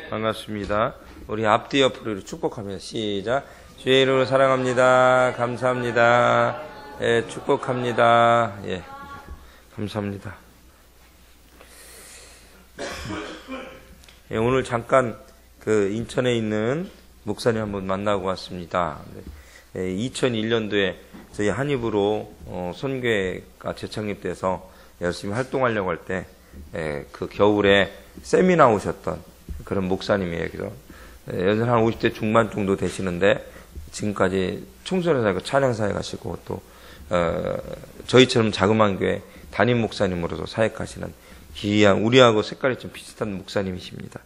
반갑습니다. 우리 앞뒤 옆으로 축복합니다. 시작. 주의 이름으로 사랑합니다. 감사합니다. 예, 축복합니다. 예, 감사합니다. 예, 오늘 잠깐 그 인천에 있는 목사님 한번 만나고 왔습니다. 예, 2001년도에 저희 한입으로 선교회가 재창립돼서 열심히 활동하려고 할 때 그 겨울에 세미나 오셨던 그런 목사님이에요. 그래서 연세 한 50대 중반 정도 되시는데 지금까지 청소년사에 찬양사에 가시고 또 저희처럼 자그마한 교회 담임 목사님으로도 사역하시는 귀한 우리하고 색깔이 좀 비슷한 목사님이십니다.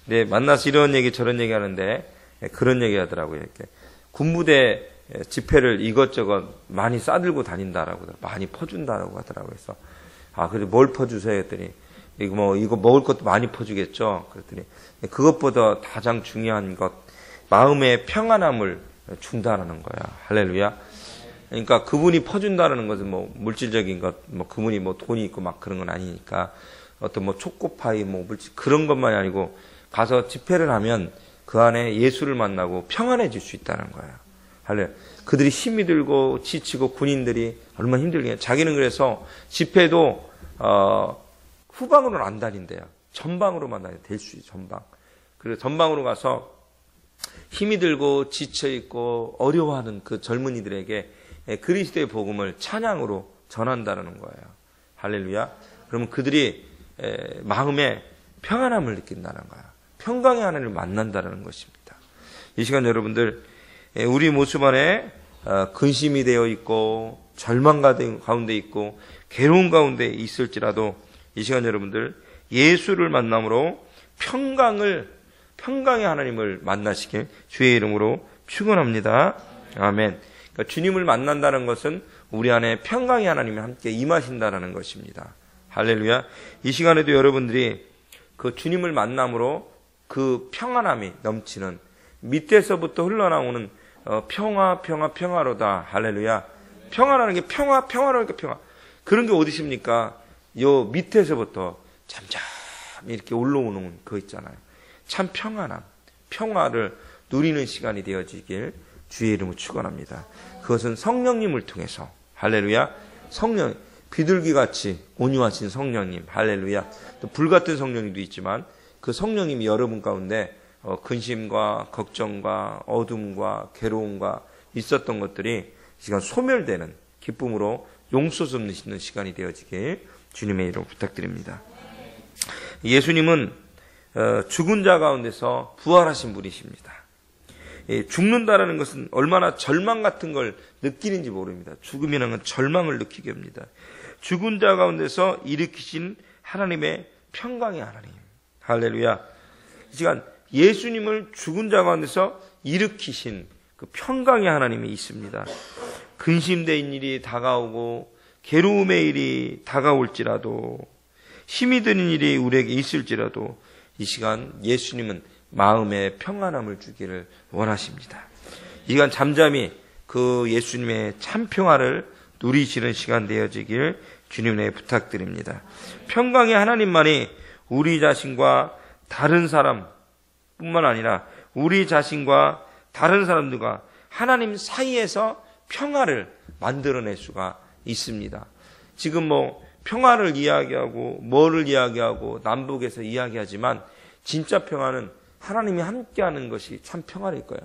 근데 만나서 이런 얘기 저런 얘기 하는데 그런 얘기 하더라고요. 이렇게 군부대 집회를 이것저것 많이 싸들고 다닌다라고 많이 퍼준다라고 하더라고요. 그래서 그래도 뭘 퍼주세요 했더니 이거 먹을 것도 많이 퍼주겠죠. 그랬더니 그것보다 가장 중요한 것 마음의 평안함을 준다라는 거야. 할렐루야. 그러니까 그분이 퍼준다라는 것은 뭐 물질적인 것, 뭐 그분이 뭐 돈이 있고 막 그런 건 아니니까 어떤 뭐 초코파이 뭐 물질 그런 것만이 아니고 가서 집회를 하면 그 안에 예수를 만나고 평안해질 수 있다는 거야. 할렐루야. 그들이 힘이 들고 지치고 군인들이 얼마나 힘들게 자기는 그래서 집회도 후방으로는 안 다닌대요. 전방으로만 다녀. 될 수 있어, 전방. 그래서 전방으로 가서 힘이 들고 지쳐있고 어려워하는 그 젊은이들에게 그리스도의 복음을 찬양으로 전한다는 거예요. 할렐루야. 그러면 그들이 마음에 평안함을 느낀다는 거야. 평강의 하나님을 만난다는 것입니다. 이 시간 여러분들 우리 모습 안에 근심이 되어 있고 절망 가운데 있고 괴로운 가운데 있을지라도 이 시간 여러분들 예수를 만남으로 평강의 하나님을 만나시길 주의 이름으로 축원합니다. 아멘. 그러니까 주님을 만난다는 것은 우리 안에 평강의 하나님이 함께 임하신다는 것입니다. 할렐루야. 이 시간에도 여러분들이 그 주님을 만남으로 그 평안함이 넘치는 밑에서부터 흘러나오는 평화로다. 할렐루야. 평화라는 게 평화로니까 평화. 그런 게 어디 있습니까? 요 밑에서부터 잠잠히 이렇게 올라오는 거 있잖아요. 참 평안함, 평화를 누리는 시간이 되어지길 주의 이름으로 축원합니다. 그것은 성령님을 통해서 할렐루야. 성령 비둘기같이 온유하신 성령님 할렐루야. 또 불같은 성령님도 있지만 그 성령님이 여러분 가운데 근심과 걱정과 어둠과 괴로움과 있었던 것들이 이 시간 소멸되는 기쁨으로 용서 줍는 시간이 되어지길 주님의 이름으로 부탁드립니다. 예수님은 죽은 자 가운데서 부활하신 분이십니다. 죽는다라는 것은 얼마나 절망 같은 걸 느끼는지 모릅니다. 죽음이라는 건 절망을 느끼게 합니다. 죽은 자 가운데서 일으키신 하나님의 평강의 하나님. 할렐루야. 이 시간 예수님을 죽은 자 가운데서 일으키신 그 평강의 하나님이 있습니다. 근심된 일이 다가오고 괴로움의 일이 다가올지라도 힘이 드는 일이 우리에게 있을지라도 이 시간 예수님은 마음의 평안함을 주기를 원하십니다. 이 시간 잠잠히 그 예수님의 참 평화를 누리시는 시간 되어지길 주님의 부탁드립니다. 평강의 하나님만이 우리 자신과 다른 사람뿐만 아니라 우리 자신과 다른 사람들과 하나님 사이에서 평화를 만들어낼 수가 있습니다. 지금 뭐 평화를 이야기하고 뭐를 이야기하고 남북에서 이야기하지만 진짜 평화는 하나님이 함께하는 것이 참 평화일 거예요.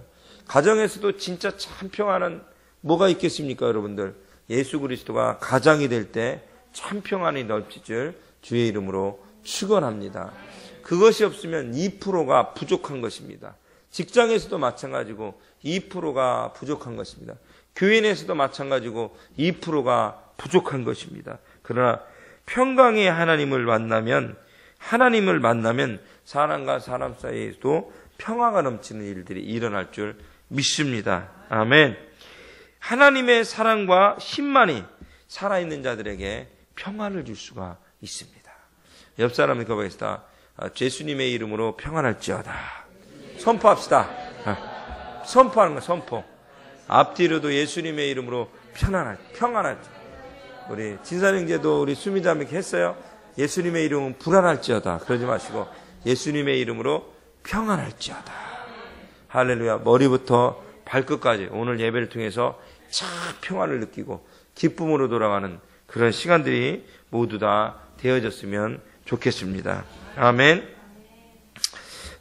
가정에서도 진짜 참 평화는 뭐가 있겠습니까, 여러분들? 예수 그리스도가 가장이 될 때 참 평안이 넘칠 주의 이름으로 축원합니다. 그것이 없으면 2%가 부족한 것입니다. 직장에서도 마찬가지고 2%가 부족한 것입니다. 교회 내에서도 마찬가지고 2%가 부족한 것입니다. 그러나 평강의 하나님을 만나면 사람과 사람 사이에도 평화가 넘치는 일들이 일어날 줄 믿습니다. 아멘. 하나님의 사랑과 힘만이 살아있는 자들에게 평안을 줄 수가 있습니다. 옆 사람이 거기서 예수님의 이름으로 평안할지어다. 선포합시다. 선포하는 거 선포. 앞뒤로도 예수님의 이름으로 평안할. 우리 진사명제도 우리 수미자매께 했어요. 예수님의 이름은 불안할지어다. 그러지 마시고 예수님의 이름으로 평안할지어다. 할렐루야. 머리부터 발끝까지 오늘 예배를 통해서 참 평안을 느끼고 기쁨으로 돌아가는 그런 시간들이 모두 다 되어졌으면 좋겠습니다. 아멘.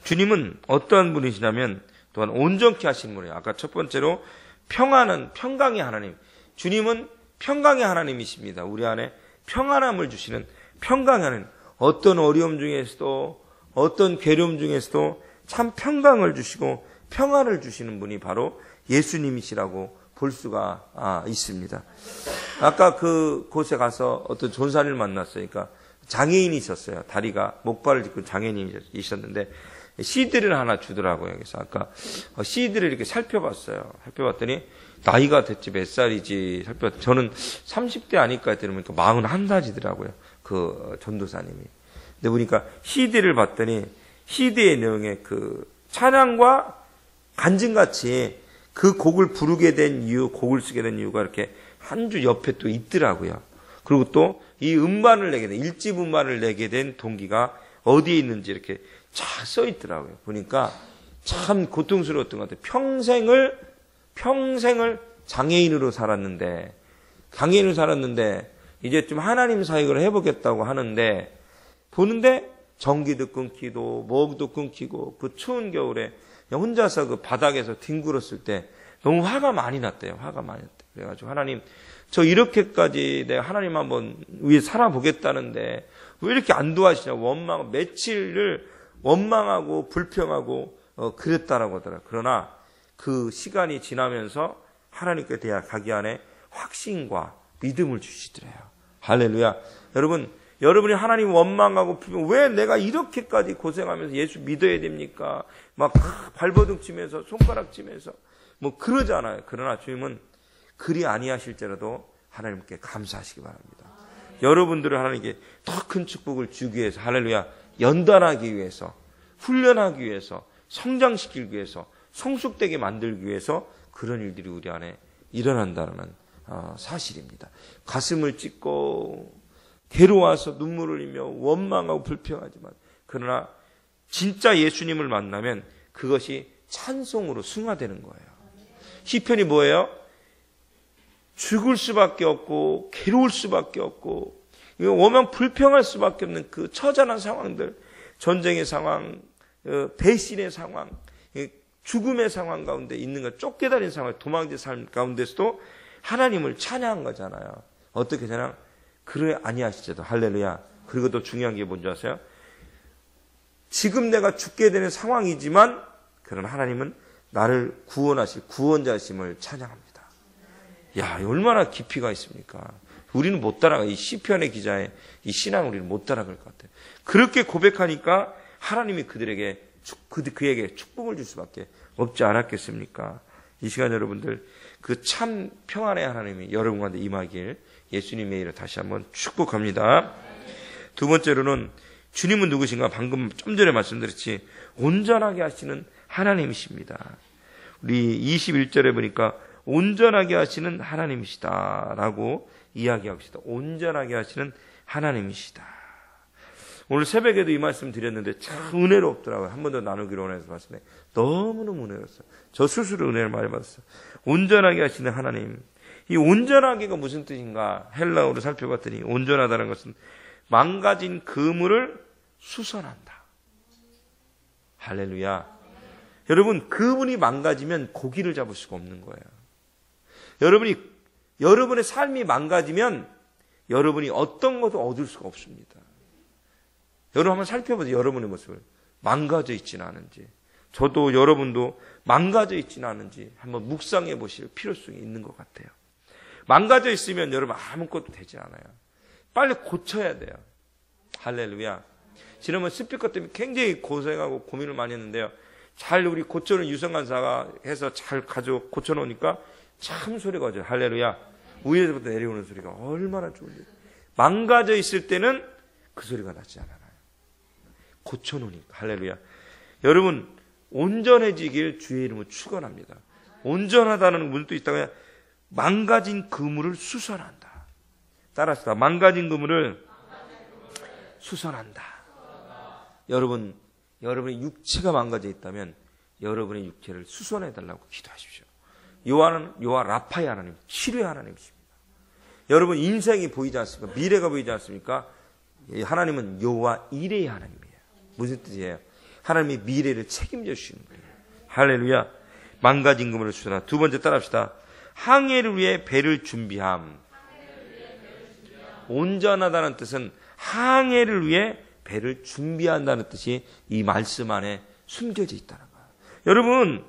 주님은 어떠한 분이시냐면 또한 온전케 하시는 분이에요. 아까 첫 번째로 평강의 하나님. 주님은 평강의 하나님이십니다. 우리 안에 평안함을 주시는 평강의 하나님. 어떤 어려움 중에서도 어떤 괴로움 중에서도 참 평강을 주시고 평안을 주시는 분이 바로 예수님이시라고 볼 수가 있습니다. 아까 그 곳에 가서 어떤 전사를 만났어요. 그러니까 장애인이 있었어요. 다리가 목발을 짚고 장애인이 있었는데 CD를 하나 주더라고요. 그래서 아까 CD를 이렇게 살펴봤어요. 살펴봤더니 나이가 대체 몇 살이지 살펴봤더니 저는 30대 아닐까 했더니 보니까 41살이더라고요. 그 전도사님이. 근데 보니까 CD를 봤더니 CD의 내용에 그 찬양과 간증같이 그 곡을 부르게 된 이유, 곡을 쓰게 된 이유가 이렇게 한 줄 옆에 또 있더라고요. 그리고 또 이 음반을 내게 된, 1집 음반을 내게 된 동기가 어디에 있는지 이렇게 잘 써 있더라고요. 보니까 참 고통스러웠던 것 같아요. 평생을 장애인으로 살았는데 이제 좀 하나님 사역을 해보겠다고 하는데 보는데 전기도 끊기고 먹도 끊기고 그 추운 겨울에 혼자서 그 바닥에서 뒹굴었을 때 너무 화가 많이 났대요. 그래가지고 하나님 저 이렇게까지 내가 하나님 한번 위해 살아보겠다는데 왜 이렇게 안 도와주시냐고 며칠을 원망하고 불평하고 그랬다라고 하더라고요. 그러나 그 시간이 지나면서 하나님께 대한 자기 안에 확신과 믿음을 주시더래요. 할렐루야. 여러분이 하나님 원망하고 불평, 왜 내가 이렇게까지 고생하면서 예수 믿어야 됩니까? 막 발버둥 치면서 손가락 치면서 뭐 그러잖아요. 그러나 주님은 그리 아니하실지라도 하나님께 감사하시기 바랍니다. 여러분들을 하나님께 더 큰 축복을 주기 위해서 할렐루야 연단하기 위해서 훈련하기 위해서 성장시키기 위해서 성숙되게 만들기 위해서 그런 일들이 우리 안에 일어난다는 사실입니다. 가슴을 찢고 괴로워서 눈물을 흘리며 원망하고 불평하지만 그러나 진짜 예수님을 만나면 그것이 찬송으로 승화되는 거예요. 시편이 뭐예요? 죽을 수밖에 없고 괴로울 수밖에 없고 오면 불평할 수밖에 없는 그 처절한 상황들, 전쟁의 상황, 배신의 상황, 죽음의 상황 가운데 있는 것, 쫓겨다닌 상황, 도망친 삶 가운데서도 하나님을 찬양한 거잖아요. 어떻게 찬양? 그래 아니하시죠. 할렐루야. 그리고 또 중요한 게 뭔지 아세요? 지금 내가 죽게 되는 상황이지만 그러나 하나님은 나를 구원하실 구원자심을 찬양합니다. 야, 얼마나 깊이가 있습니까? 우리는 못 따라가. 이 시편의 기자의 이 신앙을 우리는 못 따라갈 것 같아요. 그렇게 고백하니까 하나님이 그에게 축복을 줄 수밖에 없지 않았겠습니까? 이 시간 여러분들 그 참 평안의 하나님이 여러분 가운데 임하길 예수님의 이름으로 다시 한번 축복합니다. 두 번째로는 주님은 누구신가? 방금 좀 전에 말씀드렸지 온전하게 하시는 하나님이십니다. 우리 21절에 보니까 온전하게 하시는 하나님이시다 라고 이야기하고 있다. 온전하게 하시는 하나님이시다. 오늘 새벽에도 이 말씀 드렸는데 참 은혜롭더라고요. 한 번 더 나누기로 원해서 말씀해. 너무너무 은혜로웠어요. 저 스스로 은혜를 많이 받았어요. 온전하게 하시는 하나님. 이 온전하게가 무슨 뜻인가? 헬라어로 살펴봤더니 온전하다는 것은 망가진 그물을 수선한다. 할렐루야. 여러분, 그분이 망가지면 고기를 잡을 수가 없는 거예요. 여러분의 삶이 망가지면 여러분이 어떤 것도 얻을 수가 없습니다. 여러분 한번 살펴보세요. 여러분의 모습을. 망가져 있지는 않은지. 저도 여러분도 망가져 있지는 않은지 한번 묵상해 보실 필요성이 있는 것 같아요. 망가져 있으면 여러분 아무것도 되지 않아요. 빨리 고쳐야 돼요. 할렐루야. 지난번 스피커 때문에 굉장히 고생하고 고민을 많이 했는데요. 잘 우리 고쳐놓은 유성간사가 해서 잘 가지고 고쳐놓으니까 참 소리가 오죠. 할렐루야. 위에서부터 내려오는 소리가 얼마나 좋은지. 망가져 있을 때는 그 소리가 나지 않아요. 고쳐놓으니까. 할렐루야. 여러분 온전해지길 주의 이름으로 축원합니다. 온전하다는 문도 있다가 망가진 그물을 수선한다. 따라서 망가진 그물을 수선한다. 여러분 여러분의 육체가 망가져 있다면 여러분의 육체를 수선해달라고 기도하십시오. 여호와 라파의 하나님, 치료의 하나님이십니다. 여러분 인생이 보이지 않습니까? 미래가 보이지 않습니까? 하나님은 여호와 이레의 하나님이에요. 무슨 뜻이에요? 하나님이 미래를 책임져 주시는 거예요. 할렐루야. 망가진 금을 주시나. 두 번째 따라합시다. 항해를 위해 배를 준비함. 온전하다는 뜻은 항해를 위해 배를 준비한다는 뜻이 이 말씀 안에 숨겨져 있다는 거예요. 여러분,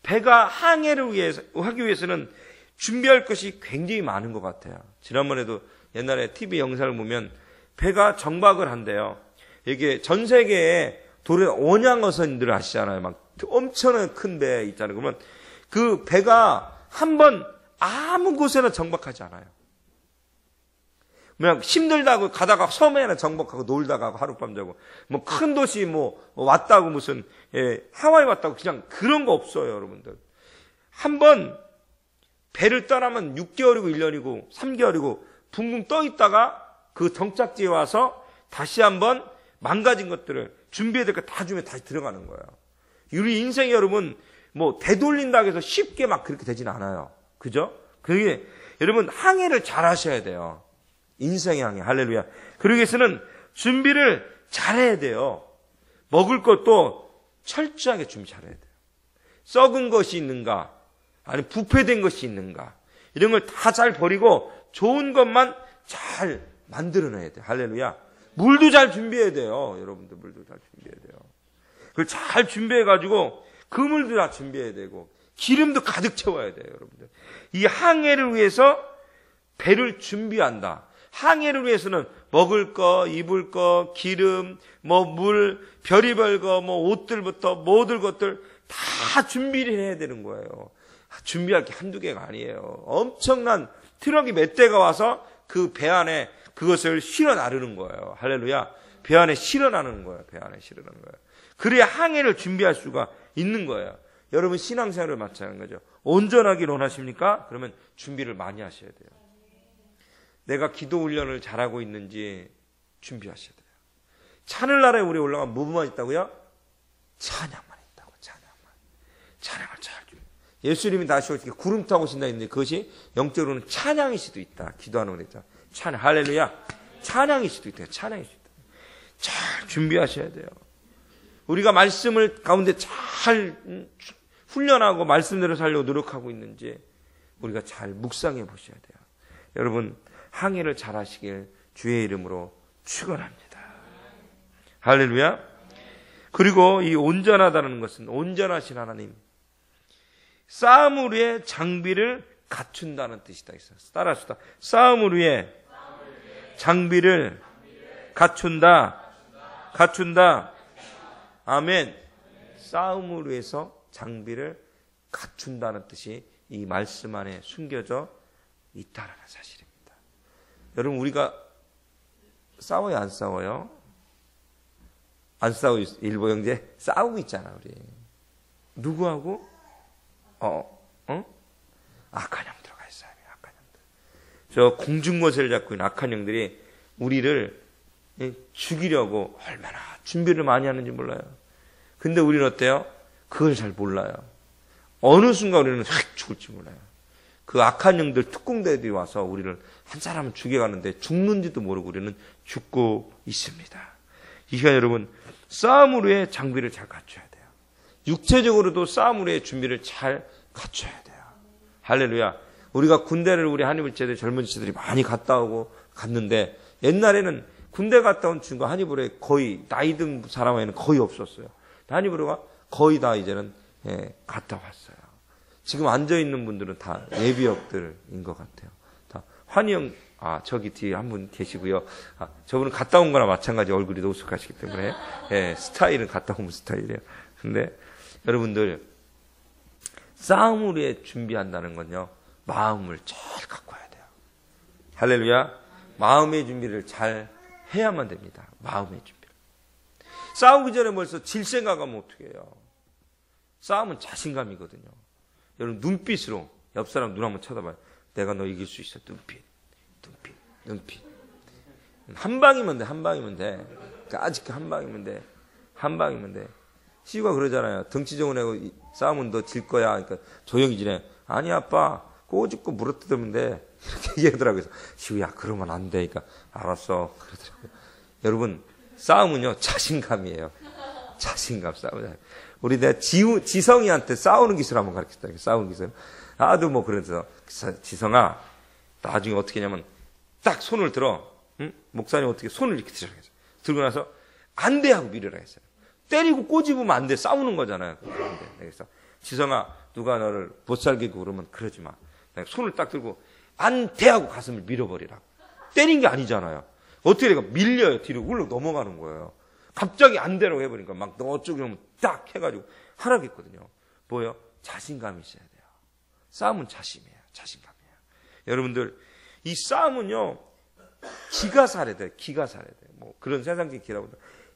배가 항해를 위해서, 하기 위해서는 준비할 것이 굉장히 많은 것 같아요. 지난번에도 옛날에 TV 영상을 보면 배가 정박을 한대요. 이게 전 세계에 원양어선들 아시잖아요. 막 엄청나게 큰 배 있잖아요. 그러면 그 배가 한번 아무 곳에나 정박하지 않아요. 그냥 힘들다고 가다가 섬에나 정박하고 놀다가 하룻밤 자고 뭐 큰 도시 왔다고 무슨 하와이 왔다고 그냥 그런 거 없어요, 여러분들. 한번 배를 떠나면 6개월이고 1년이고 3개월이고 붕붕 떠 있다가 그 정착지에 와서 다시 한번 망가진 것들을 준비해야 될 거 다 준비해 다시 들어가는 거예요. 우리 인생이 여러분 되돌린다고 해서 쉽게 막 그렇게 되진 않아요. 그죠? 그게 여러분 항해를 잘 하셔야 돼요. 인생의 항해. 할렐루야. 그러기 위해서는 준비를 잘해야 돼요. 먹을 것도 철저하게 준비 잘해야 돼요. 썩은 것이 있는가? 아니 부패된 것이 있는가? 이런 걸 다 잘 버리고 좋은 것만 잘 만들어내야 돼요. 할렐루야. 물도 잘 준비해야 돼요. 여러분들 물도 잘 준비해야 돼요. 그걸 잘 준비해가지고 그물도 다 준비해야 되고 기름도 가득 채워야 돼요. 여러분들. 이 항해를 위해서 배를 준비한다. 항해를 위해서는 먹을 거, 입을 거, 기름, 물, 별의별 거, 옷들부터 모든 것들 다 준비를 해야 되는 거예요. 준비할 게 한두 개가 아니에요. 엄청난 트럭이 몇 대가 와서 그 배 안에 그것을 실어 나르는 거예요. 할렐루야. 배 안에 실어 나르는 거예요. 배 안에 실어 나르는 거예요. 그래야 항해를 준비할 수가 있는 거예요. 여러분 신앙생활을 마찬가지죠. 온전하길 원하십니까? 그러면 준비를 많이 하셔야 돼요. 내가 기도 훈련을 잘하고 있는지 준비하셔야 돼요. 하늘나라에 우리 올라가면 뭐만 있다고요? 찬양만 있다고. 찬양을 잘 준비. 예수님이 다시 오실 때 구름 타고 오신다 했는데 그것이 영적으로는 찬양일 수도 있다. 기도하는 거 있다. 찬양. 할렐루야. 찬양일 수도 있다. 찬양일 수도 있다. 잘 준비하셔야 돼요. 우리가 말씀을 가운데 잘 훈련하고 말씀대로 살려고 노력하고 있는지 우리가 잘 묵상해 보셔야 돼요. 여러분 항해를 잘 하시길 주의 이름으로 축원합니다. 할렐루야. 그리고 이 온전하다는 것은 온전하신 하나님, 싸움을 위해 장비를 갖춘다는 뜻이다. 따라합시다. 싸움을 위해 장비를 갖춘다. 아멘. 싸움을 위해서 장비를 갖춘다는 뜻이 이 말씀 안에 숨겨져 있다라는 사실입니다. 여러분 우리가 싸워요, 안 싸워요? 안 싸워. 일보 형제 싸우고 있잖아 우리. 누구하고? 악한 형 들어가 있어요. 악한 형들. 저 공중거세를 잡고 있는 악한 형들이 우리를 죽이려고 얼마나 준비를 많이 하는지 몰라요. 근데 우리는 어때요? 그걸 잘 몰라요. 어느 순간 우리는 확 죽을지 몰라요. 그 악한 영들 특공대들이 와서 우리를 한 사람을 죽여가는데 죽는지도 모르고 우리는 죽고 있습니다. 이 시간 여러분 싸움을 위해 장비를 잘 갖춰야 돼요. 육체적으로도 싸움을 위해 준비를 잘 갖춰야 돼요. 할렐루야. 우리가 군대를 우리 한의불제들 젊은 지들이 많이 갔다 오고 갔는데 옛날에는 군대 갔다 온 친구가 한의불에 거의 나이 든 사람에는 거의 없었어요. 한의불가 거의 다 이제는 갔다 왔어요. 지금 앉아있는 분들은 다 예비역들인 것 같아요. 다 환희형, 저기 뒤에 한 분 계시고요. 저분은 갔다 온 거나 마찬가지 얼굴이 노숙하시기 때문에, 스타일은 갔다 온 스타일이에요. 근데 여러분들, 싸움을 위해 준비한다는 건요, 마음을 잘 갖고 와야 돼요. 할렐루야. 마음의 준비를 잘 해야만 됩니다. 마음의 준비를. 싸우기 전에 벌써 질 생각하면 어떻게 해요? 싸움은 자신감이거든요. 여러분 눈빛으로 옆 사람 눈 한번 쳐다봐요. 내가 너 이길 수 있어. 눈빛. 한 방이면 돼. 아직 한 방이면 돼. 한 방이면 돼. 시우가 그러잖아요. 덩치 좋은 애고 싸우면 너 질 거야. 그러니까 조용히 지내. 아니 아빠 꼬집고 물어뜯으면 돼. 이렇게 얘기하더라고요. 시우야 그러면 안 돼. 그러니까 알았어. 그러더라고요. 여러분 싸움은요 자신감이에요. 자신감 싸우자. 우리 내가 지성이한테 싸우는 기술 한번 가르쳤다. 싸우는 기술. 아도 뭐 그래서 지성아 나중에 어떻게 하냐면 딱 손을 들어. 응? 목사님 어떻게 손을 이렇게 들어. 들고 나서 안 돼 하고 밀으라 했어요. 때리고 꼬집으면 안 돼. 싸우는 거잖아요. 안 돼. 그래서 지성아 누가 너를 못 살게 그러면 그러지 마. 손을 딱 들고 안 돼 하고 가슴을 밀어버리라. 때린 게 아니잖아요. 어떻게 내가 밀려요. 뒤로 울러 넘어가는 거예요. 갑자기 안 되라고 해버리니까 막 너 어쩌고 그러면 딱 해가지고 하라겠거든요. 뭐예요? 자신감이 있어야 돼요. 싸움은 자신이에요. 자신감이에요. 여러분들 이 싸움은요 기가 살아야 돼요. 기가 살아야 돼요. 뭐 그런 세상적인 기라고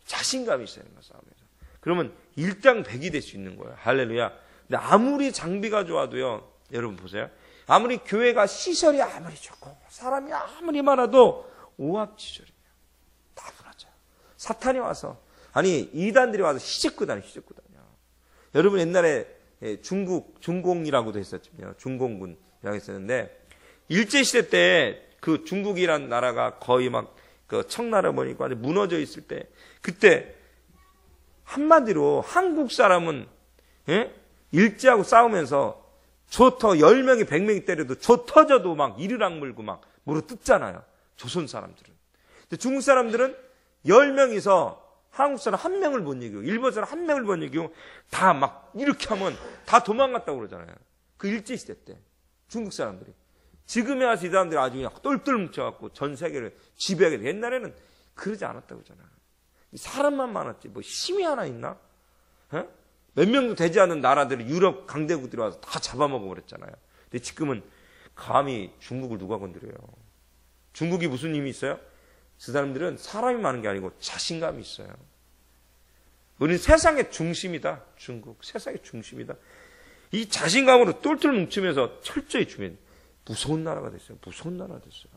자신감이 있어야 되는 거예요. 싸움에서. 그러면 일당백이 될 수 있는 거예요. 할렐루야. 근데 아무리 장비가 좋아도요. 여러분 보세요. 아무리 교회가 시설이 아무리 좋고 사람이 아무리 많아도 오합지졸이에요. 다 무너져요. 사탄이 와서 아니 이단들이 와서 희재고 다녀. 여러분 옛날에 중공이라고도 했었죠. 중공군이라고 했었는데 일제시대 때 그 중국이란 나라가 거의 막 그 청나라 뭐니까 완전 무너져 있을 때 그때 한마디로 한국 사람은 일제하고 싸우면서 조 터 10명이 100명이 때려도 조 터져도 막 이르락 물고 막 물어 뜯잖아요. 조선 사람들은. 근데 중국 사람들은 10명이서 한국 사람 1명을 못 이기고 일본 사람 1명을 못 이기고 다 막 이렇게 하면 다 도망갔다고 그러잖아요. 그 일제시대 때 중국 사람들이. 지금에 와서 이 사람들이 아주 그냥 똘똘 뭉쳐갖고 전 세계를 지배하게 돼. 옛날에는 그러지 않았다고 그러잖아요. 사람만 많았지 뭐 힘이 하나 있나? 몇 명도 되지 않은 나라들이 유럽 강대국들이 와서 다 잡아먹어 버렸잖아요. 근데 지금은 감히 중국을 누가 건드려요? 중국이 무슨 힘이 있어요? 그 사람들은 사람이 많은 게 아니고 자신감이 있어요. 우리는 세상의 중심이다. 중국 세상의 중심이다. 이 자신감으로 똘똘 뭉치면서 철저히 중요해요. 무서운 나라가 됐어요. 무서운 나라가 됐어요.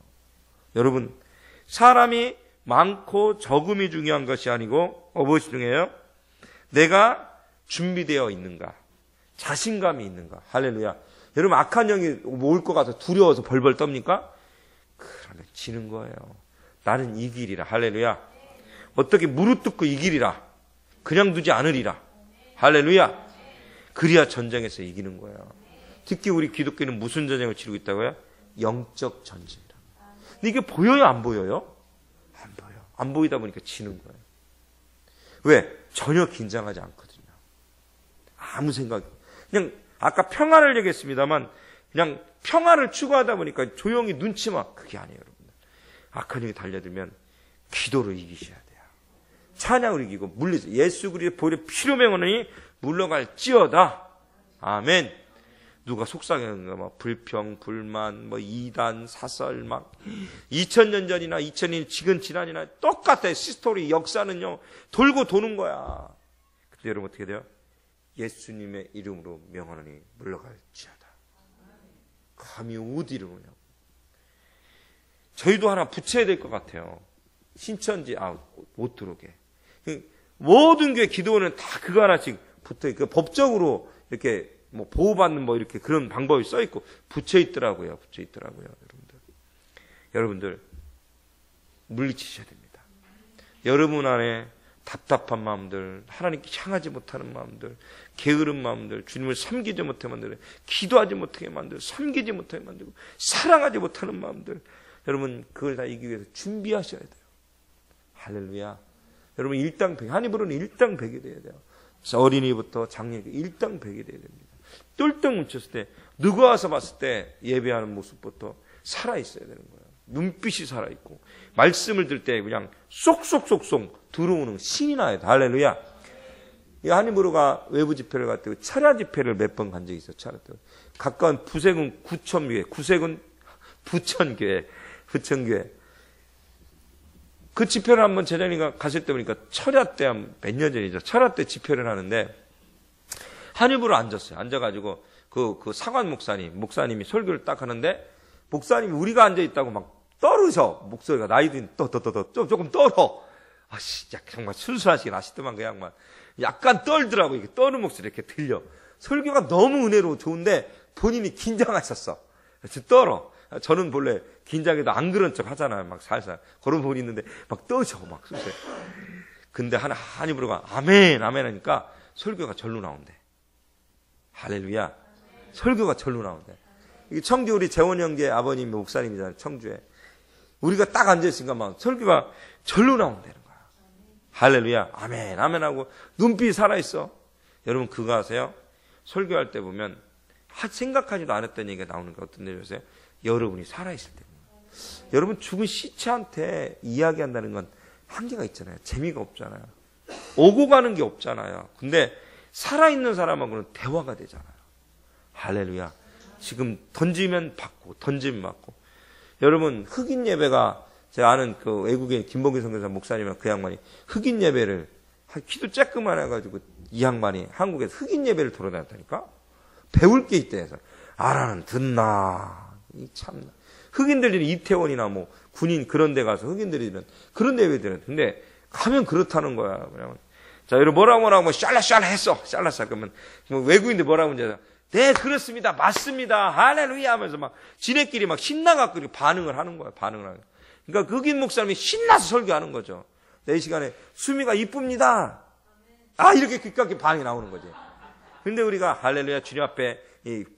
여러분 사람이 많고 적음이 중요한 것이 아니고 무엇이 중요해요? 내가 준비되어 있는가? 자신감이 있는가? 할렐루야. 여러분 악한 영이 올 것 같아 두려워서 벌벌 떱니까? 그러면 지는 거예요. 나는 이기리라. 할렐루야. 어떻게 무릎 꿇고 이기리라. 그냥 두지 않으리라. 할렐루야. 그래야 전쟁에서 이기는 거예요. 특히 우리 기독교는 무슨 전쟁을 치르고 있다고요? 영적 전쟁이라. 근데 이게 보여요? 안 보여요? 안 보여. 안 보이다 보니까 지는 거예요. 왜? 전혀 긴장하지 않거든요. 아무 생각. 그냥 아까 평화를 얘기했습니다만 그냥 평화를 추구하다 보니까 조용히 눈치만 그게 아니에요, 여러분들. 악한 영이 달려들면 기도로 이기셔야 돼요. 찬양으로 이기고 물리세요. 예수 그리스도의 보혈의 피로 맹하노니 물러갈지어다. 아멘. 누가 속상해하는가 막 불평, 불만, 뭐 이단, 사설 막 2000년 전이나 2000년 지금 지난이나 똑같아요. 스토리 역사는요 돌고 도는 거야. 근데 여러분 어떻게 돼요? 예수님의 이름으로 명하노니 물러갈지어다. 감히 어디를 오냐고. 저희도 하나 붙여야 될 것 같아요. 신천지 못 들어오게. 모든 교회 기도원은 다 그거 하나씩 붙어 있고 법적으로 이렇게 뭐 보호받는 뭐 이렇게 그런 방법이 써 있고 붙여 있더라고요. 여러분들 물리치셔야 됩니다. 여러분 안에 답답한 마음들, 하나님께 향하지 못하는 마음들, 게으른 마음들, 주님을 섬기지 못하게 만들고, 기도하지 못하게 만들고, 섬기지 못하게 만들고, 사랑하지 못하는 마음들, 여러분 그걸 다 이기기 위해서 준비하셔야 돼요. 할렐루야. 여러분 일당백, 하나님으로는 일당백이 돼야 돼요. 어린이부터 장년까지 일당백이 돼야 됩니다. 똘똘 뭉쳤을 때 누가 와서 봤을 때 예배하는 모습부터 살아있어야 되는 거예요. 눈빛이 살아있고 말씀을 들 때 그냥 쏙쏙쏙쏙 들어오는 신이 나요. 할렐루야. 이 한인부로가 외부 집회를 갈 때 철야 집회를 몇 번 간 적이 있어요. 철야 때. 가까운 부세군 구천교회, 구세군 부천교회. 그 집회를 한번 제자님이 갔을 때 보니까 철야 때 한 몇 년 전이죠. 철야 때 집회를 하는데 한입으로 앉았어요. 앉아가지고 그 사관 목사님이 설교를 딱 하는데 목사님이 우리가 앉아있다고 막 떨으셔. 목소리가 나이도 조금 떨어. 진짜 정말 순수하시긴 하시더만 그 양반. 약간 떨더라고. 이게 떠는 목소리 이렇게 들려. 설교가 너무 은혜로 좋은데 본인이 긴장하셨어. 그래서 떨어. 저는 본래 긴장해도 안 그런 척 하잖아요. 막 살살. 그런 분이 있는데 막 떠져. 막 순수해. 근데 한 입으로 아멘, 아멘 하니까 설교가 절로 나온대. 할렐루야. 설교가 절로 나온대. 이게 청주 우리 재원 형제 아버님 목사님이잖아요. 청주에. 우리가 딱 앉아있으니까 막 설교가 절로 나온다는 거야. 할렐루야. 아멘, 아멘 하고 눈빛이 살아있어. 여러분 그거 아세요? 설교할 때 보면 생각하지도 않았던 얘기가 나오는 게 어떤 일이세요? 여러분이 살아있을 때. 여러분 죽은 시체한테 이야기한다는 건 한계가 있잖아요. 재미가 없잖아요. 오고 가는 게 없잖아요. 근데 살아있는 사람하고는 대화가 되잖아요. 할렐루야. 지금 던지면 받고 던지면 받고. 여러분 흑인 예배가 제가 아는 그 외국인 김봉기 선교사 목사님이랑 그 양반이 흑인 예배를 키도 쬐끄만 해가지고 이 양반이 한국에서 흑인 예배를 돌아다녔다니까. 배울 게 있대 해서 알아는 듣나. 이 참나. 흑인들이 이태원이나 뭐 군인 그런 데 가서 흑인들이 그런 데 예배들은 근데 가면 그렇다는 거야. 그러면 자 여러분 뭐라고 샬라샬라 했어. 샬라샬라 그러면 외국인들 뭐라고 이제 네 그렇습니다. 맞습니다. 할렐루야 하면서 막 지네끼리 막 신나갖고 반응을 하는 거야. 반응을 하는. 그러니까 흑인 목사님이 신나서 설교하는 거죠. 내 시간에 수미가 이쁩니다. 이렇게 귓가게 반응이 나오는 거지. 근데 우리가 할렐루야 주님 앞에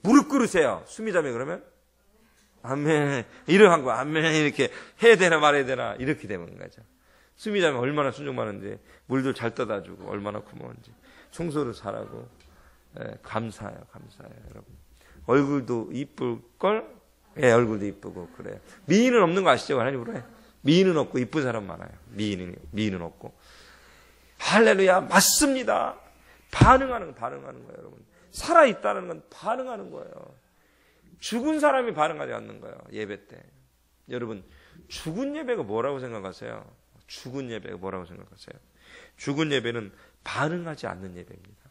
무릎 꿇으세요. 수미자매 그러면 아멘 이런 거 아멘 이렇게 해야 되나 말아야 되나 이렇게 되는 거죠. 수미자매 얼마나 순종 많은지 물도 잘 떠다 주고 얼마나 고마운지 청소를 잘하고 감사해요. 여러분 얼굴도 이쁠 걸 얼굴도 이쁘고 그래요. 미인은 없는 거 아시죠? 하나님으로 해. 미인은 없고 이쁜 사람 많아요. 미인은 없고 할렐루야 맞습니다. 반응하는 거예요. 여러분 살아있다는 건 반응하는 거예요. 죽은 사람이 반응하지 않는 거예요. 예배 때. 여러분 죽은 예배가 뭐라고 생각하세요? 죽은 예배가 뭐라고 생각하세요? 죽은 예배는 반응하지 않는 예배입니다.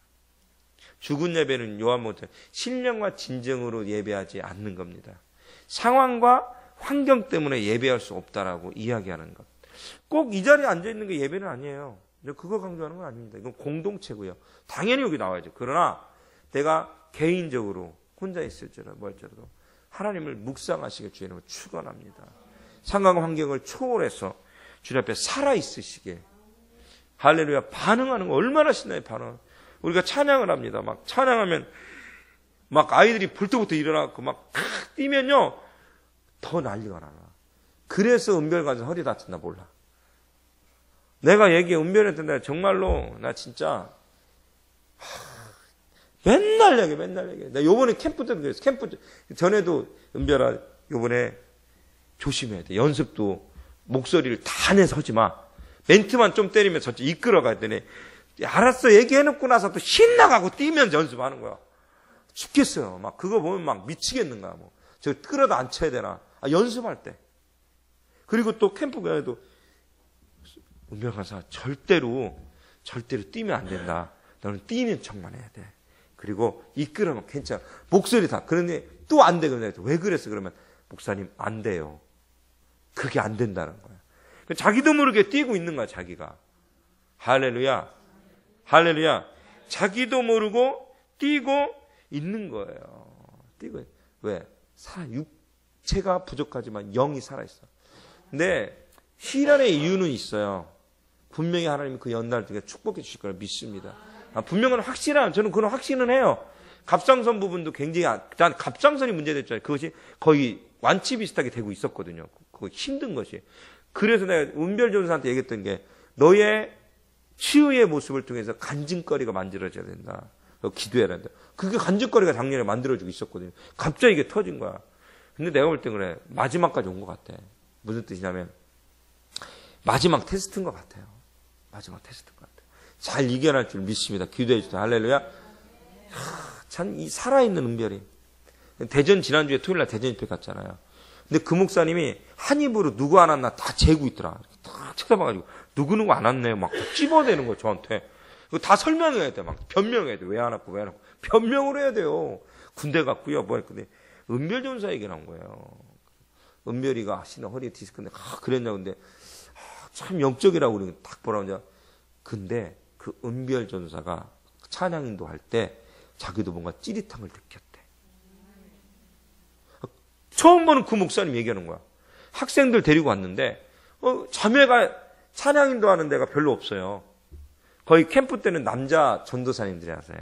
죽은 예배는 요한복음 신령과 진정으로 예배하지 않는 겁니다. 상황과 환경 때문에 예배할 수 없다라고 이야기하는 것. 꼭 이 자리에 앉아있는 게 예배는 아니에요. 그거 강조하는 건 아닙니다. 이건 공동체고요. 당연히 여기 나와야죠. 그러나 내가 개인적으로 혼자 있을지라도 뭘지라도 하나님을 묵상하시길 주의 이름으로 축원합니다. 상황 환경을 초월해서 주님 앞에 살아있으시길. 할렐루야. 반응하는 거 얼마나 신나요. 반응. 우리가 찬양을 합니다. 막 찬양하면 막 아이들이 벌떡부터 일어나고 막 뛰면요 더 난리가 나나. 그래서 은별 가서 허리 다친다 몰라. 내가 얘기해 은별했던 날 정말로 나 진짜 맨날 얘기해. 나 요번에 캠프 때도 그랬어. 캠프 전에도 은별아 요번에 조심해야 돼. 연습도 목소리를 다 내서 하지 마. 멘트만 좀 때리면 저쪽 이끌어가야 되네. 알았어 얘기해놓고 나서 또 신나가고 뛰면 연습하는 거야. 죽겠어요. 막 그거 보면 막 미치겠는 거야. 뭐 저 끌어도 안 쳐야 되나. 연습할 때. 그리고 또 캠프 가도 은별 강사 절대로 뛰면 안 된다. 너는 뛰는 척만 해야 돼. 그리고 이끌어면 괜찮아. 목소리 다. 그런데 또 안 돼. 그러면 왜 그랬어? 그러면 목사님 안 돼요. 그게 안 된다는 거야. 자기도 모르게 뛰고 있는 거야. 자기가. 할렐루야. 자기도 모르고 뛰고 있는 거예요. 뛰고. 왜? 육체가 부족하지만 영이 살아있어. 근데 희란의 이유는 있어요. 분명히 하나님이 그 연날 중에 축복해 주실 거라 믿습니다. 분명한 확실한, 저는 그런 확신은 해요. 갑상선 부분도 굉장히, 갑상선이 문제됐잖아요. 그것이 거의 완치 비슷하게 되고 있었거든요. 그거 힘든 것이. 그래서 내가 은별전사한테 얘기했던 게 너의 치유의 모습을 통해서 간증거리가 만들어져야 된다. 기도해야 된다. 그게 간증거리가 작년에 만들어지고 있었거든요. 갑자기 이게 터진 거야. 근데 내가 볼 때 그래. 마지막까지 온 것 같아. 무슨 뜻이냐면 마지막 테스트인 것 같아요. 마지막 테스트인 것 같아요. 잘 이겨낼 줄 믿습니다. 기도해 주세요. 할렐루야. 참 이 살아있는 은별이. 대전 지난주에 토요일날 대전 집회 갔잖아요. 근데 그 목사님이 한 입으로 누구 안 왔나 다 재고 있더라. 다 쳐다봐가지고 누구 안 왔네요. 막 찝어대는 거예요. 저한테. 다 설명해야 돼. 막 변명해야 돼. 왜 안 왔고 왜 안 왔고. 변명을 해야 돼요. 군대 갔고요. 뭐 했는데 은별전사 얘기 나온 거예요. 은별이가 신나 허리에 디스크인데 그랬냐 근데 참 영적이라고 우리는 딱 보라고 하자. 근데 그 은별 전사가 찬양 인도할 때 자기도 뭔가 찌릿한 걸 느꼈대. 처음 보는 그 목사님 얘기하는 거야. 학생들 데리고 왔는데 자매가 찬양 인도하는 데가 별로 없어요. 거의 캠프 때는 남자 전도사님들이 하세요.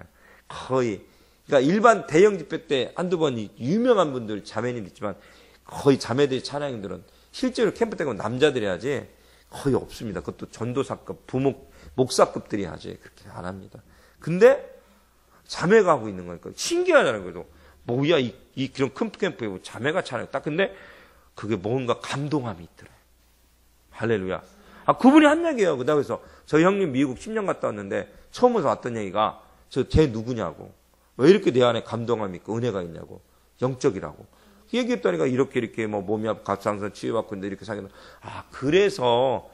거의. 그러니까 일반 대형 집회 때 한두 번 유명한 분들 자매님 있지만 거의 자매들이 찬양인들은 실제로 캠프 때 가면 남자들이 하지 거의 없습니다. 그것도 전도사급, 목사급들이 하지 그렇게 안 합니다. 근데 자매가 하고 있는 거니까 신기하잖아요. 그래도 뭐야 이 그런 큰 캠프에 뭐 자매가 찬양 딱 근데 그게 뭔가 감동함이 있더래요. 할렐루야. 그분이 한 얘기예요. 그래서 저희 형님 미국 10년 갔다 왔는데 처음으로 왔던 얘기가 쟤 누구냐고. 왜 이렇게 내 안에 감동함이 있고 은혜가 있냐고. 영적이라고. 얘기했다니까 이렇게 뭐 몸이 아프고 갑상선 치유받고 있는데 이렇게 사귀는. 그래서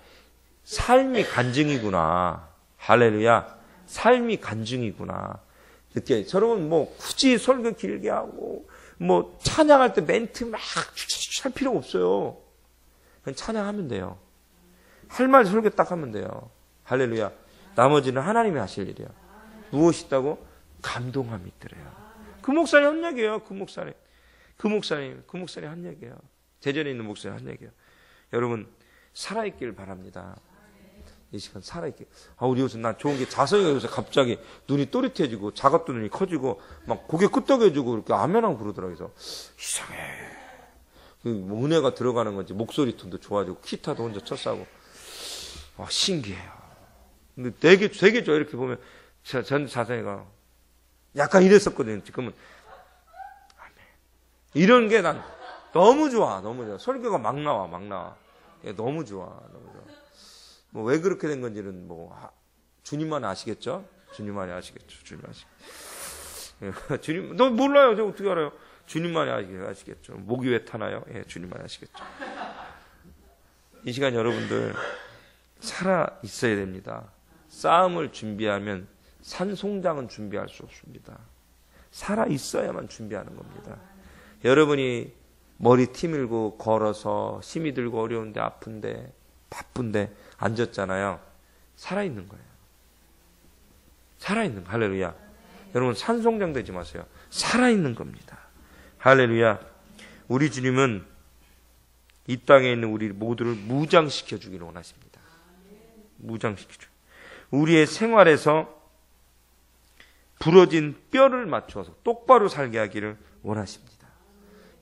삶이 간증이구나. 할렐루야. 삶이 간증이구나. 이렇게 여러분 뭐 굳이 설교 길게 하고 뭐 찬양할 때 멘트 막 할 필요 없어요. 그냥 찬양하면 돼요. 할 말 설교 딱 하면 돼요. 할렐루야. 나머지는 하나님이 하실 일이야. 무엇이 있다고? 감동함이 있더래요. 그 목사님 한 얘기예요. 그 목사님 한 얘기예요. 대전에 있는 목사님 한 얘기예요. 여러분 살아있길 바랍니다. 이 시간 살아있길. 우리 요새 나 좋은 게 자성이가 요새 갑자기 눈이 또렷해지고 작업도 눈이 커지고 막 고개 끄덕여주고 이렇게 아멘하고 그러더라고요. 그래서 이상해. 뭐 은혜가 들어가는 건지 목소리 톤도 좋아지고 기타도 혼자 쳤사고 신기해요. 근데 되게 좋아. 이렇게 보면 전 자성이가 약간 이랬었거든요. 지금은 아멘. 이런 게 난 너무 좋아. 설교가 막 나와. 너무 좋아. 뭐 왜 그렇게 된 건지는 뭐 주님만 아시겠죠? 주님만이 아시겠죠. 주님 너 몰라요. 저 어떻게 알아요? 주님만이 아시겠죠. 목이 왜 타나요? 예, 주님만이 아시겠죠. 이 시간 여러분들 살아 있어야 됩니다. 싸움을 준비하면 산송장은 준비할 수 없습니다. 살아 있어야만 준비하는 겁니다. 여러분이 머리 티밀고 걸어서 힘이 들고 어려운데 아픈데 바쁜데 앉았잖아요. 살아있는 거예요. 살아있는 거. 할렐루야. 여러분 산송장 되지 마세요. 살아있는 겁니다. 할렐루야. 우리 주님은 이 땅에 있는 우리 모두를 무장시켜 주기를 원하십니다. 무장시켜 주. 우리의 생활에서 부러진 뼈를 맞춰서 똑바로 살게 하기를 원하십니다.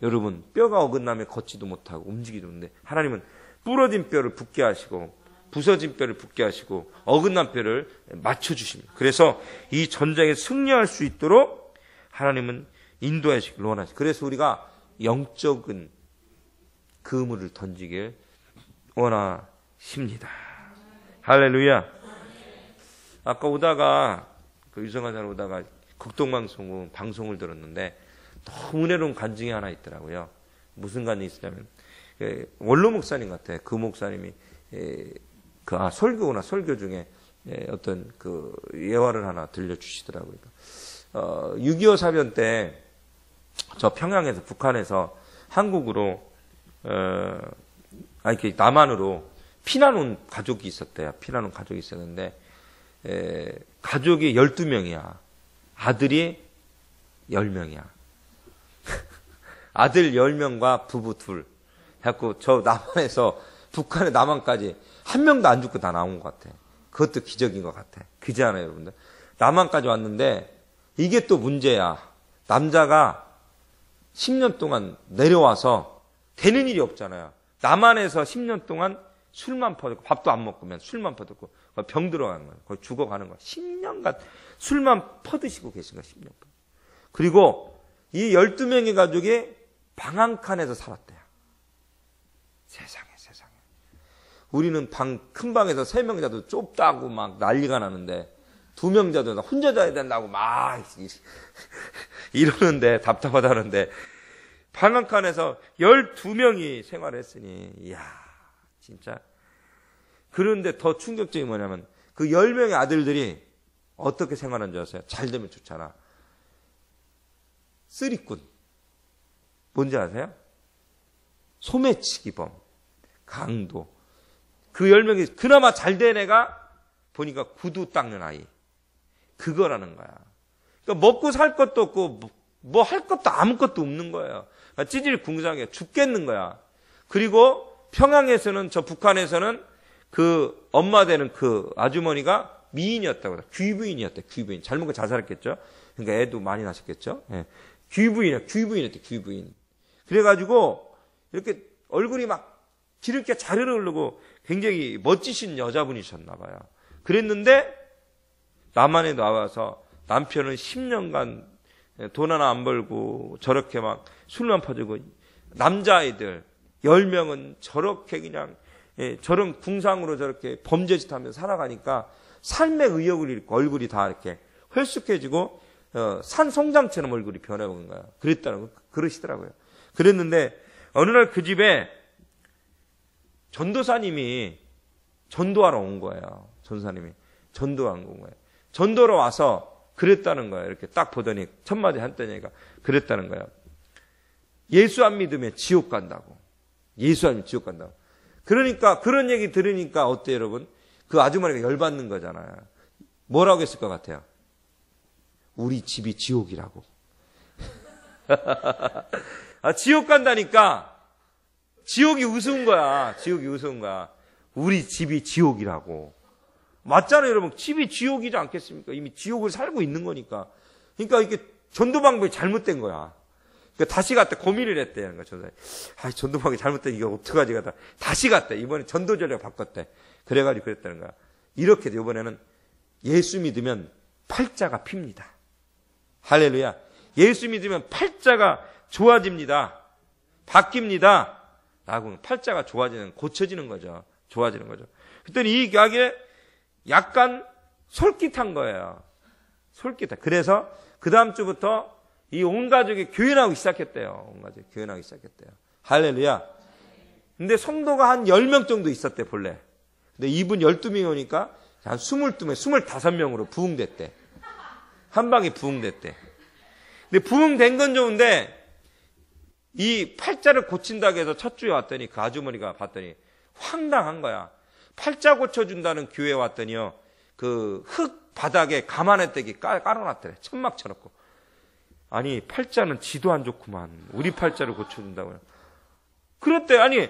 여러분 뼈가 어긋나면 걷지도 못하고 움직이도 못하는데 하나님은 부러진 뼈를 붙게 하시고 부서진 뼈를 붙게 하시고 어긋난 뼈를 맞춰주십니다. 그래서 이 전쟁에 승리할 수 있도록 하나님은 인도하시길 원하십니다. 그래서 우리가 영적인 그물을 던지길 원하십니다. 할렐루야. 아까 오다가 유성화사로 오다가 극동방송 방송을 들었는데 너무 은혜로운 간증이 하나 있더라고요. 무슨 간증이 있었냐면 원로 목사님 같아. 그 목사님이 설교구나. 설교 중에 어떤 그 예화를 하나 들려주시더라고요. 6.25 사변 때 저 평양에서 북한에서 한국으로 남한으로 피난 온 가족이 있었대요. 피난 온 가족이 있었는데 가족이 12명이야. 아들이 10명이야. 아들 10명과 부부 둘. 해갖고 저 남한에서 북한의 남한까지 한 명도 안 죽고 다 나온 것 같아. 그것도 기적인 것 같아. 그지 않아요, 여러분들? 남한까지 왔는데 이게 또 문제야. 남자가 10년 동안 내려와서 되는 일이 없잖아요. 남한에서 10년 동안 술만 퍼듣고 밥도 안 먹으면 술만 퍼듣고 병 들어가는 거예요. 거의 죽어가는 거예요. 10년간 술만 퍼드시고 계신 거예요. 10년간. 그리고 이 12명의 가족이 방 한 칸에서 살았대요. 세상에. 우리는 큰 방에서 3명 자도 좁다고 막 난리가 나는데 2명 자도 나 혼자 자야 된다고 막 이러는데 답답하다는데 방 한 칸에서 12명이 생활했으니 이야 진짜. 그런데 더 충격적인 뭐냐면 그 10명의 아들들이 어떻게 생활한 줄 아세요? 잘 되면 좋잖아. 쓰리꾼. 뭔지 아세요? 소매치기범, 강도, 그 10명이 그나마 잘 된 애가 보니까 구두 닦는 아이. 그거라는 거야. 그러니까 먹고 살 것도 없고 뭐 할 것도 아무것도 없는 거예요. 그러니까 찌질 궁상해 죽겠는 거야. 그리고 평양에서는, 저 북한에서는 그 엄마 되는 그 아주머니가 미인이었다고. 귀부인이었대. 귀부인. 잘 먹고 자살했겠죠. 그러니까 애도 많이 낳으셨겠죠. 예. 귀부인이었대. 귀부인. 그래가지고 이렇게 얼굴이 막 기름기가 자르르 흐르고 굉장히 멋지신 여자분이셨나 봐요. 그랬는데 남한에 나와서 남편은 10년간 돈 하나 안 벌고 저렇게 막 술만 퍼주고 남자아이들 10명은 저렇게 그냥 저런 궁상으로 저렇게 범죄짓 하면서 살아가니까 삶의 의욕을 잃고 얼굴이 다 이렇게 헐쑥해지고 산 송장처럼 얼굴이 변해버린 거야. 그러시더라고요. 그랬는데 어느 날 그 집에 전도사님이 전도하러 온 거예요. 전도사님이 전도하러 온 거예요. 전도로 와서 그랬다는 거예요. 이렇게 딱 보더니 첫 마디 했더니가 그랬다는 거예요. 예수 안 믿으면 지옥 간다고. 예수 안 믿으면 지옥 간다고. 그러니까 그런 얘기 들으니까 어때요, 여러분? 그 아주머니가 열받는 거잖아요. 뭐라고 했을 것 같아요? 우리 집이 지옥이라고. 지옥 간다니까 지옥이 우스운 거야. 지옥이 우스운 거야. 우리 집이 지옥이라고. 맞잖아요, 여러분. 집이 지옥이지 않겠습니까? 이미 지옥을 살고 있는 거니까. 그러니까 이게 전도 방법이 잘못된 거야. 그러니까 다시 갔다 고민을 했대. 그러니까 전도 방법이 잘못된 이거 어떡하지? 가다 다시 갔대. 이번에 전도 전략 바꿨대. 그래가지고 그랬다는 거야. 이렇게 이번에는 예수 믿으면 팔자가 핍니다. 할렐루야. 예수 믿으면 팔자가 좋아집니다. 바뀝니다. 라고 팔자가 고쳐지는 거죠. 좋아지는 거죠. 그랬더니 이 이야기에 약간 솔깃한 거예요. 솔깃해. 그래서 그 다음 주부터 이 온 가족이 교회 나오기 시작했대요. 온 가족이 교회 나오기 시작했대요. 할렐루야. 근데 성도가 한 10명 정도 있었대, 본래. 근데 이분 12명이 오니까 한 22명, 25명으로 부흥됐대. 한 방에 부흥됐대. 근데 부흥된 건 좋은데 이 팔자를 고친다고 해서 첫 주에 왔더니 그 아주머니가 봤더니 황당한 거야. 팔자 고쳐준다는 교회에 왔더니요. 그 흙 바닥에 가마솥대기 깔아놨더래. 천막 쳐놓고. 아니 팔자는 지도 안 좋구만. 우리 팔자를 고쳐준다고요. 그랬대. 아니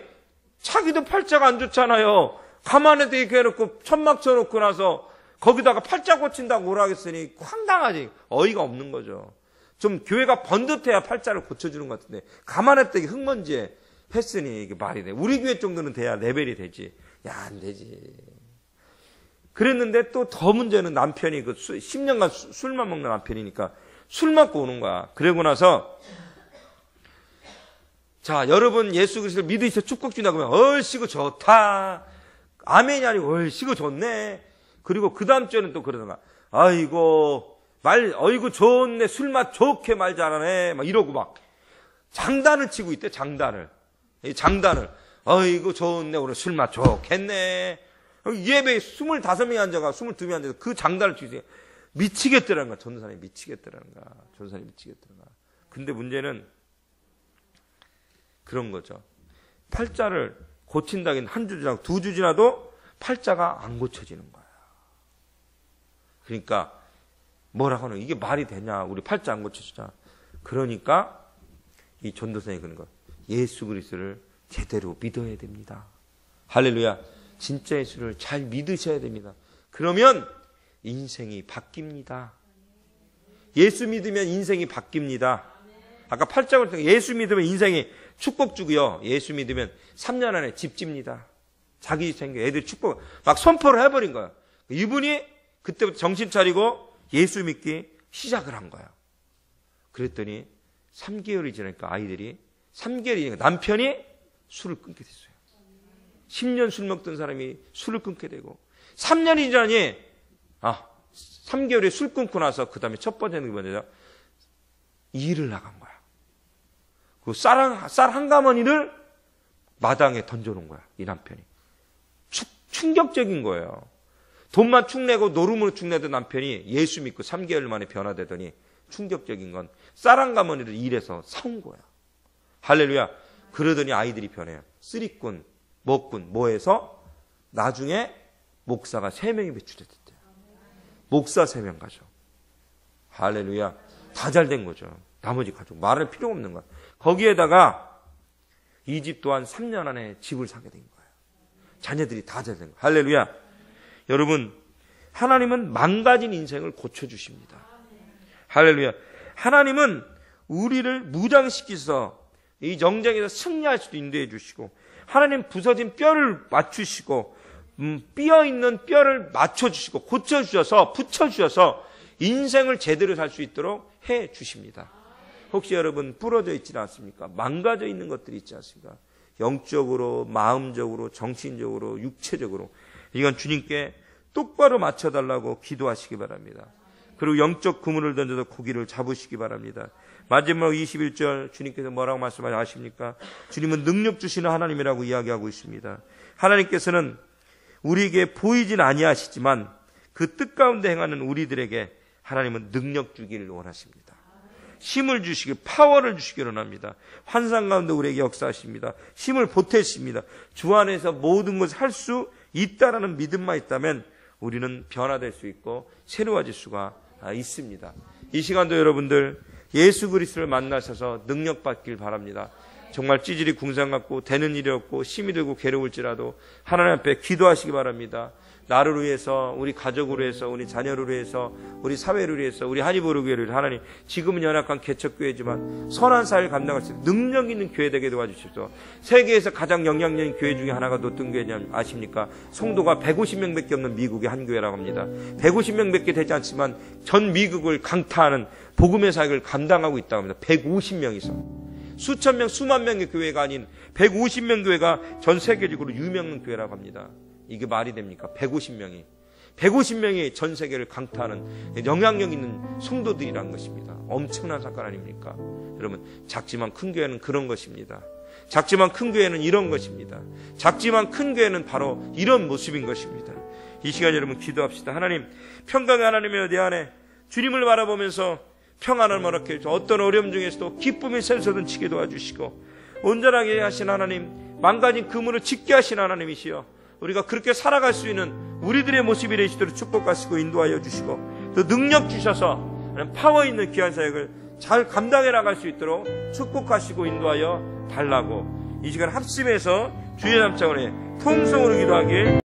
자기도 팔자가 안 좋잖아요. 가마솥대기 해놓고 천막 쳐놓고 나서 거기다가 팔자 고친다고 오라 하겠으니 황당하지. 어이가 없는 거죠. 좀 교회가 번듯해야 팔자를 고쳐주는 것 같은데 가마솥대기 흙먼지에 했으니 이게 말이 돼. 우리 교회 정도는 돼야 레벨이 되지. 야, 안 되지. 그랬는데 또 더 문제는 남편이 10년간 술만 먹는 남편이니까 술 먹고 오는 거야. 그러고 나서 자, 여러분 예수 그리스도를 믿으시어 축복 준다고 하면 얼씨구 좋다. 아멘이 아니고 얼씨구 좋네. 그리고 그 다음 주에는 또 그러다가 아이고 어이구 좋네. 술맛 좋게 말 잘하네. 막 이러고 막 장단을 치고 있대. 장단을. 어이구 좋네. 오늘 술맛 좋겠네. 예배에 25명이 앉아가 22명이 앉아서 그 장단을 치고 있어요. 미치겠더라는 거야. 전도사님이 미치겠더라는 거야. 전도사님이 미치겠더라는 거야. 근데 문제는 그런 거죠. 팔자를 고친다긴 한 주 지나고 2주 지나도 팔자가 안 고쳐지는 거야. 그러니까 뭐라고 하는 이게 말이 되냐. 우리 팔자 안 고쳐주자. 그러니까 이 전도사님이 그런 거. 예수 그리스도를 제대로 믿어야 됩니다. 할렐루야. 진짜 예수를 잘 믿으셔야 됩니다. 그러면 인생이 바뀝니다. 예수 믿으면 인생이 바뀝니다. 아까 팔자를 통해 예수 믿으면 인생이 축복 주고요. 예수 믿으면 3년 안에 집 집니다. 자기 집 생겨. 애들 축복 막 선포를 해버린 거야. 이분이 그때부터 정신 차리고 예수 믿기 시작을 한 거야. 그랬더니 3개월이 지나니까 아이들이 3개월이 지나니까 남편이 술을 끊게 됐어요. 10년 술 먹던 사람이 술을 끊게 되고 3년이 지나니 3개월에 술 끊고 나서 그 다음에 첫 번째는 뭐냐 일을 나간 거야. 그 쌀 한 가마니를 마당에 던져놓은 거야. 이 남편이. 충격적인 거예요. 돈만 축내고 노름으로 축내던 남편이 예수 믿고 3개월 만에 변화되더니 충격적인 건 쌀 한 가마니를 일해서 사온 거야. 할렐루야. 그러더니 아이들이 변해요. 쓰리꾼, 먹꾼, 뭐해서 나중에 목사가 3명이 배출됐대요. 목사 3명 가죠. 할렐루야. 다 잘 된 거죠. 나머지 가족. 말할 필요가 없는 거야. 거기에다가 이 집 또한 3년 안에 집을 사게 된 거예요. 자녀들이 다 잘 된 거예요. 할렐루야. 여러분, 하나님은 망가진 인생을 고쳐주십니다. 할렐루야. 하나님은 우리를 무장시켜서 이 정쟁에서 승리할 수도 인도해 주시고, 하나님 부서진 뼈를 맞추시고, 삐어있는 뼈를 맞춰주시고, 고쳐주셔서, 붙여주셔서 인생을 제대로 살 수 있도록 해 주십니다. 혹시 여러분 부러져 있지 않습니까? 망가져 있는 것들이 있지 않습니까? 영적으로, 마음적으로, 정신적으로, 육체적으로. 이건 주님께 똑바로 맞춰달라고 기도하시기 바랍니다. 그리고 영적 그물을 던져서 고기를 잡으시기 바랍니다. 마지막 21절 주님께서 뭐라고 말씀하십니까? 주님은 능력 주시는 하나님이라고 이야기하고 있습니다. 하나님께서는 우리에게 보이진 아니하시지만 그 뜻 가운데 행하는 우리들에게 하나님은 능력 주기를 원하십니다. 힘을 주시기, 파워를 주시기를 원합니다. 환상 가운데 우리에게 역사하십니다. 힘을 보태십니다. 주 안에서 모든 것을 할 수 있다라는 믿음만 있다면 우리는 변화될 수 있고 새로워질 수가 있습니다. 이 시간도 여러분들 예수 그리스도를 만나셔서 능력 받길 바랍니다. 정말 찌질이 궁상 같고 되는 일이 없고 힘이 들고 괴로울지라도 하나님 앞에 기도하시기 바랍니다. 나를 위해서, 우리 가족을 위해서, 우리 자녀를 위해서, 우리 사회를 위해서, 우리 한의보르교회를 하나님, 지금은 연약한 개척교회지만 선한 사회를 감당할 수 있는 능력 있는 교회 되게 도와주십시오. 세계에서 가장 영향력인 교회 중에 하나가 어떤 교회냐 아십니까? 성도가 150명밖에 없는 미국의 한 교회라고 합니다. 150명밖에 되지 않지만 전 미국을 강타하는 복음의 사역을 감당하고 있다고 합니다. 150명이서. 수천 명, 수만 명의 교회가 아닌 150명 교회가 전 세계적으로 유명한 교회라고 합니다. 이게 말이 됩니까? 150명이 전 세계를 강타하는 영향력 있는 성도들이라는 것입니다. 엄청난 사건 아닙니까? 여러분, 작지만 큰 교회는 그런 것입니다. 작지만 큰 교회는 이런 것입니다. 작지만 큰 교회는 바로 이런 모습인 것입니다. 이 시간 여러분 기도합시다. 하나님, 평강의 하나님의 내 안에 주님을 바라보면서 평안을 허락해 주시고, 어떤 어려움 중에서도 기쁨이 샘솟치게 도와주시고, 온전하게 하신 하나님, 망가진 그물을 짓게 하신 하나님이시여, 우리가 그렇게 살아갈 수 있는 우리들의 모습이 되시도록 축복하시고 인도하여 주시고, 또 능력 주셔서 파워 있는 귀한 사역을 잘 감당해 나갈 수 있도록 축복하시고 인도하여 달라고 이 시간 합심해서 주의 남창원에 통성으로 기도하길